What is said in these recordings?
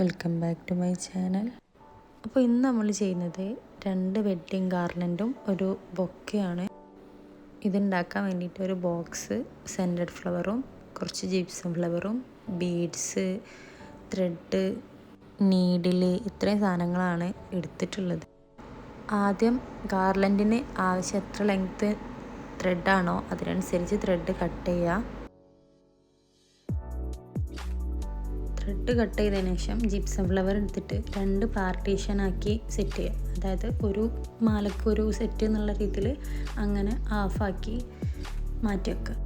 Welcome back to my channel. അപ്പോൾ ഇന്ന് നമ്മൾ ചെയ്യുന്നത് 2 വെഡ്ഡിങ് ഗാർലൻഡും ഒരു ബൊക്കെയാണ്. ഇതുണ്ടാക്കാൻ വേണ്ടിയിട്ട് ഒരു ബോക്സ്, സെൻറ്റഡ് ഫ്ലവറും കുറച്ച് ജിപ്സം ഫ്ലവറും ബീഡ്സ്, ത്രെഡ്, നീഡിൽ, ഇത്രയും സാധനങ്ങളാണ് എടുത്തിട്ടുള്ളത്. ആദ്യം ഗാർലൻഡിന് ആവശ്യം എത്ര ലെങ്ത്ത് ത്രെഡാണോ അതിനനുസരിച്ച് ത്രെഡ് കട്ട് ചെയ്യുക. ത്രെഡ് കട്ട് ചെയ്തതിന് ശേഷം ജിപ്സം ഫ്ലവർ എടുത്തിട്ട് 2 പാർട്ടീഷനാക്കി സെറ്റ് ചെയ്യുക. അതായത് ഒരു മാലയ്ക്ക് ഒരു സെറ്റ് എന്നുള്ള രീതിയിൽ അങ്ങനെ ഹാഫാക്കി മാറ്റി വെക്കുക.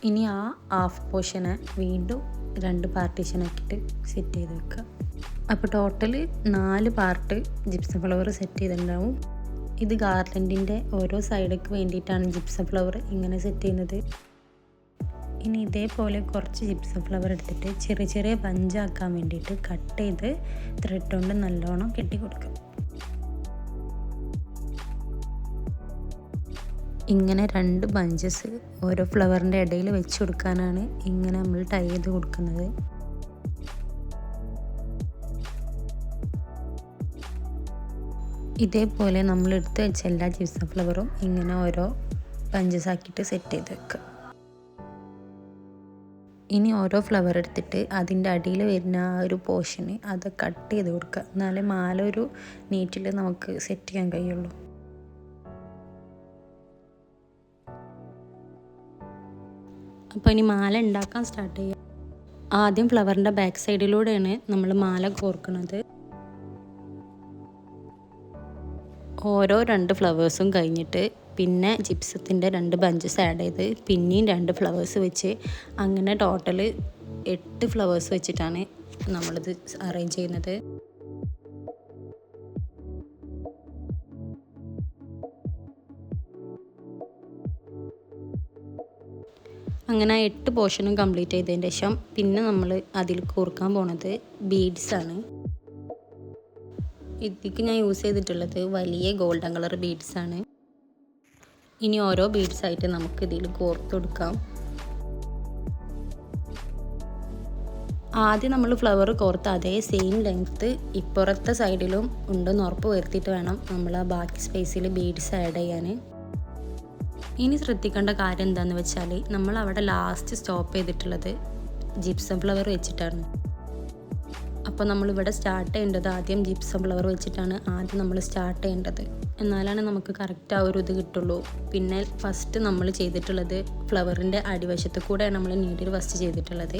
ഇനി ആ ഹാഫ് പോർഷനെ വീണ്ടും 2 പാർട്ടീഷനാക്കിയിട്ട് സെറ്റ് ചെയ്ത് വെക്കുക. അപ്പോൾ total 4 part gypsum flower set ചെയ്തിട്ടുണ്ടാവും. ഇത് ഗാർലൻഡിൻ്റെ ഓരോ സൈഡിലേക്ക് വേണ്ടിയിട്ടാണ് ജിപ്സം ഫ്ലവർ ഇങ്ങനെ സെറ്റ് ചെയ്യുന്നത്. ഇനി ഇതേപോലെ കുറച്ച് ജിപ്സം ഫ്ലവർ എടുത്തിട്ട് ചെറിയ ചെറിയ ബഞ്ചാക്കാൻ വേണ്ടിയിട്ട് കട്ട് ചെയ്ത് ത്രെഡ് കൊണ്ട് നല്ലോണം കെട്ടി കൊടുക്കുക. ഇങ്ങനെ 2 ബഞ്ചസ് ഓരോ ഫ്ലവറിൻ്റെ ഇടയിൽ വെച്ച് കൊടുക്കാനാണ് ഇങ്ങനെ നമ്മൾ ടൈ ചെയ്ത് കൊടുക്കുന്നത്. ഇതേപോലെ നമ്മൾ എടുത്ത് വെച്ച എല്ലാ ജിപ്സം ഫ്ലവറും ഇങ്ങനെ ഓരോ ബഞ്ചസ് ആക്കിയിട്ട് സെറ്റ് ചെയ്ത് വെക്കുക. ഇനി ഓരോ ഫ്ലവർ എടുത്തിട്ട് അതിൻ്റെ അടിയിൽ വരുന്ന ആ ഒരു പോർഷന് അത് കട്ട് ചെയ്ത് കൊടുക്കുക. എന്നാലേ മാല ഒരു നീറ്റിൽ നമുക്ക് സെറ്റ് ചെയ്യാൻ കഴിയുള്ളൂ. അപ്പോൾ ഇനി മാല ഉണ്ടാക്കാൻ സ്റ്റാർട്ട് ചെയ്യാം. ആദ്യം ഫ്ലവറിൻ്റെ ബാക്ക് സൈഡിലൂടെയാണ് നമ്മൾ മാല കോർക്കുന്നത്. ഓരോ 2 ഫ്ലവേഴ്സും കഴിഞ്ഞിട്ട് പിന്നെ ജിപ്സത്തിൻ്റെ 2 ബഞ്ചസ് ആഡ് ചെയ്ത് പിന്നെയും 2 ഫ്ലവേഴ്സ് വെച്ച് അങ്ങനെ ടോട്ടൽ 8 ഫ്ലവേഴ്സ് വെച്ചിട്ടാണ് നമ്മളിത് അറേഞ്ച് ചെയ്യുന്നത്. അങ്ങനെ 8 പോർഷനും കംപ്ലീറ്റ് ചെയ്തതിന് ശേഷം പിന്നെ നമ്മൾ അതിൽ കോർക്കാൻ പോണത് ബീഡ്സാണ്. ഇതിലേക്ക് ഞാൻ യൂസ് ചെയ്തിട്ടുള്ളത് വലിയ ഗോൾഡൻ കളർ ബീഡ്സാണ്. ഇനി ഓരോ ബീഡ്സായിട്ട് നമുക്ക് ഇതിൽ കോർത്ത് കൊടുക്കാം. ആദ്യം നമ്മൾ ഫ്ലവർ കോർത്ത് അതേ സെയിം ലെങ്ത്ത് ഇപ്പുറത്തെ സൈഡിലും ഉണ്ടെന്ന് ഉറപ്പ് വരുത്തിയിട്ട് വേണം നമ്മൾ ആ ബാക്കി സ്പേസിൽ ബീഡ്സ് ആഡ് ചെയ്യാൻ. ഇനി ശ്രദ്ധിക്കേണ്ട കാര്യം എന്താണെന്ന് വെച്ചാൽ നമ്മൾ അവിടെ ലാസ്റ്റ് സ്റ്റോപ്പ് ചെയ്തിട്ടുള്ളത് ജിപ്സം ഫ്ലവർ വെച്ചിട്ടാണ്. അപ്പോൾ നമ്മളിവിടെ സ്റ്റാർട്ട് ചെയ്യേണ്ടത് ആദ്യം ജിപ്സം ഫ്ലവർ വെച്ചിട്ടാണ് ആദ്യം നമ്മൾ സ്റ്റാർട്ട് ചെയ്യേണ്ടത്. എന്നാലാണ് നമുക്ക് കറക്റ്റ് ആ ഒരു ഇത് കിട്ടുള്ളൂ. പിന്നെ ഫസ്റ്റ് നമ്മൾ ചെയ്തിട്ടുള്ളത് ഫ്ലവറിൻ്റെ അടിവശത്ത് കൂടെയാണ് നമ്മൾ നീഡിൽ ഫസ്റ്റ് ചെയ്തിട്ടുള്ളത്.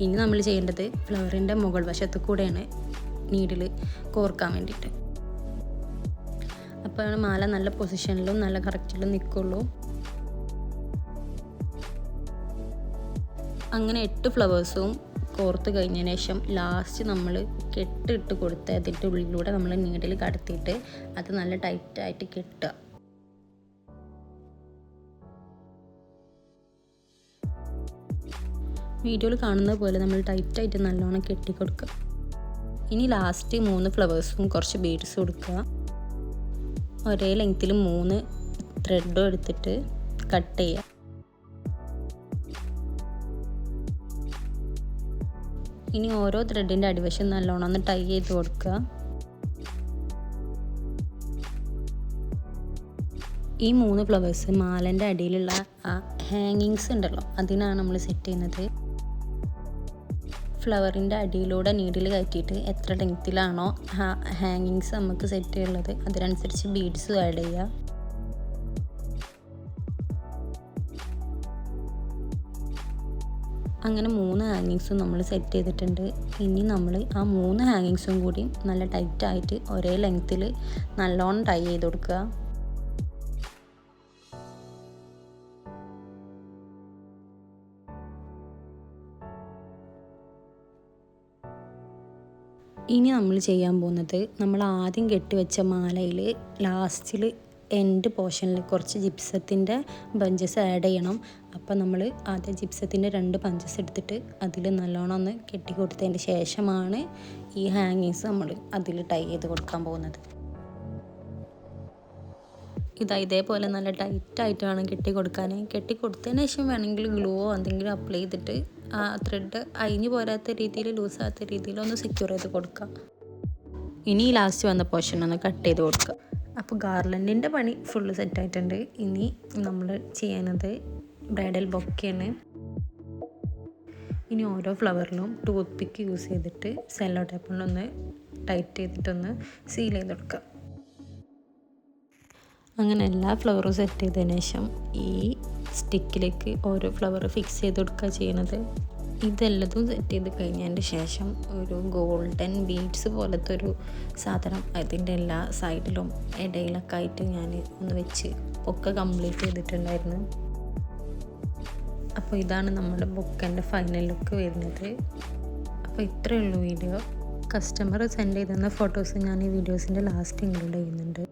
ഇനി നമ്മൾ ചെയ്യേണ്ടത് ഫ്ലവറിൻ്റെ മുകൾ വശത്ത് കൂടെയാണ് നീഡിൽ കോർക്കാൻ വേണ്ടിയിട്ട്. അപ്പോഴാണ് മാല നല്ല പൊസിഷനിലും നല്ല കറക്റ്റിലും നിൽക്കുള്ളൂ. അങ്ങനെ 8 ഫ്ലവേഴ്സും കോർത്ത് കഴിഞ്ഞതിന് ശേഷം ലാസ്റ്റ് നമ്മൾ കെട്ടിട്ട് കൊടുത്ത് അതിൻ്റെ ഉള്ളിലൂടെ നമ്മൾ നീഡിൽ കടത്തിയിട്ട് അത് നല്ല ടൈറ്റായിട്ട് കെട്ടുക. വീഡിയോയിൽ കാണുന്നത് പോലെ നമ്മൾ ടൈറ്റായിട്ട് നല്ലോണം കെട്ടിക്കൊടുക്കുക. ഇനി ലാസ്റ്റ് 3 ഫ്ലവേഴ്സും കുറച്ച് ബീഡ്സ് കൊടുക്കുക. ഒരേ ലെങ്ത്തിൽ 3 ത്രെഡും എടുത്തിട്ട് കട്ട് ചെയ്യുക. ഇനി ഓരോ ത്രെഡിൻ്റെ അടിവശം നല്ലോണം ഒന്ന് ടൈ ചെയ്ത് കൊടുക്കുക. ഈ 3 ഫ്ലവേഴ്സ് മാലൻ്റെ അടിയിലുള്ള ആ ഹാങ്ങിങ്സ് ഉണ്ടല്ലോ അതിനാണ് നമ്മൾ സെറ്റ് ചെയ്യുന്നത്. ഫ്ലവറിൻ്റെ അടിയിലൂടെ നീഡിൽ കയറ്റിയിട്ട് എത്ര ലെങ്ത്തിലാണോ ഹാങ്ങിങ്സ് നമുക്ക് സെറ്റ് ചെയ്യുള്ളത് അതിനനുസരിച്ച് ബീഡ്സ് ആഡ് ചെയ്യുക. അങ്ങനെ 3 ഹാങ്ങിങ്സും നമ്മൾ സെറ്റ് ചെയ്തിട്ടുണ്ട്. ഇനി നമ്മൾ ആ 3 ഹാങ്ങിങ്സും കൂടി നല്ല ടൈറ്റായിട്ട് ഒരേ ലെങ്ത്തിൽ നല്ലോണം ടൈ ചെയ്ത് കൊടുക്കുക. ഇനി നമ്മൾ ചെയ്യാൻ പോകുന്നത് നമ്മൾ ആദ്യം കെട്ടിവെച്ച മാലയിൽ ലാസ്റ്റിൽ എൻഡ് പോർഷനിൽ കുറച്ച് ജിപ്സത്തിൻ്റെ ബഞ്ചസ് ആഡ് ചെയ്യണം. അപ്പോൾ നമ്മൾ ആദ്യം ജിപ്സത്തിൻ്റെ 2 ബഞ്ചസ് എടുത്തിട്ട് അതിൽ നല്ലോണം ഒന്ന് കെട്ടി കൊടുത്തതിന് ശേഷമാണ് ഈ ഹാങ്ങിങ്സ് നമ്മൾ അതിൽ ടൈ ചെയ്ത് കൊടുക്കാൻ പോകുന്നത്. ഇതേപോലെ നല്ല ടൈറ്റായിട്ട് വേണം കെട്ടി കൊടുക്കാൻ. കെട്ടി കൊടുത്തതിന് ശേഷം വേണമെങ്കിൽ ഗ്ലൂവോ എന്തെങ്കിലും അപ്ലൈ ചെയ്തിട്ട് ആ ത്രെഡ് അഴിഞ്ഞു പോരാത്ത രീതിയിൽ ലൂസാകാത്ത രീതിയിൽ ഒന്ന് സെക്യൂർ ചെയ്ത് കൊടുക്കുക. ഇനി ലാസ്റ്റ് വന്ന പോർഷൻ ഒന്ന് കട്ട് ചെയ്ത് കൊടുക്കുക. അപ്പോൾ ഗാർലൻഡിൻ്റെ പണി ഫുള്ള് സെറ്റായിട്ടുണ്ട്. ഇനി നമ്മൾ ചെയ്യുന്നത് ബ്രൈഡൽ ബൊക്കെയാണ്. ഇനി ഓരോ ഫ്ലവറിലും ടൂത്ത് പിക്ക് യൂസ് ചെയ്തിട്ട് സെല്ലോ ടേപ്പ് കൊണ്ടൊന്ന് ടൈറ്റ് ചെയ്തിട്ടൊന്ന് സീൽ ചെയ്ത് കൊടുക്കുക. അങ്ങനെ എല്ലാ ഫ്ലവറും സെറ്റ് ചെയ്തതിന് ശേഷം ഈ സ്റ്റിക്കിലേക്ക് ഓരോ ഫ്ലവർ ഫിക്സ് ചെയ്ത് കൊടുക്കുക ചെയ്യുന്നത്. ഇതെല്ലതും സെറ്റ് ചെയ്ത് കഴിഞ്ഞതിൻ്റെ ശേഷം ഒരു ഗോൾഡൻ ബീഡ്സ് പോലത്തെ ഒരു സാധനം അതിൻ്റെ എല്ലാ സൈഡിലും ഇടയിലൊക്കെ ആയിട്ട് ഞാൻ ഒന്ന് വെച്ച് ഒക്കെ കംപ്ലീറ്റ് ചെയ്തിട്ടുണ്ടായിരുന്നു. അപ്പോൾ ഇതാണ് നമ്മുടെ ബൊക്കൻ്റെ ഫൈനൽ ലുക്ക് വരുന്നത്. അപ്പോൾ ഇത്രയേ ഉള്ളൂ വീഡിയോ. കസ്റ്റമർ സെൻഡ് ചെയ്തെന്ന ഫോട്ടോസ് ഞാൻ ഈ വീഡിയോസിൻ്റെ ലാസ്റ്റ് ഇൻക്ലൂഡ് ചെയ്യുന്നുണ്ട്.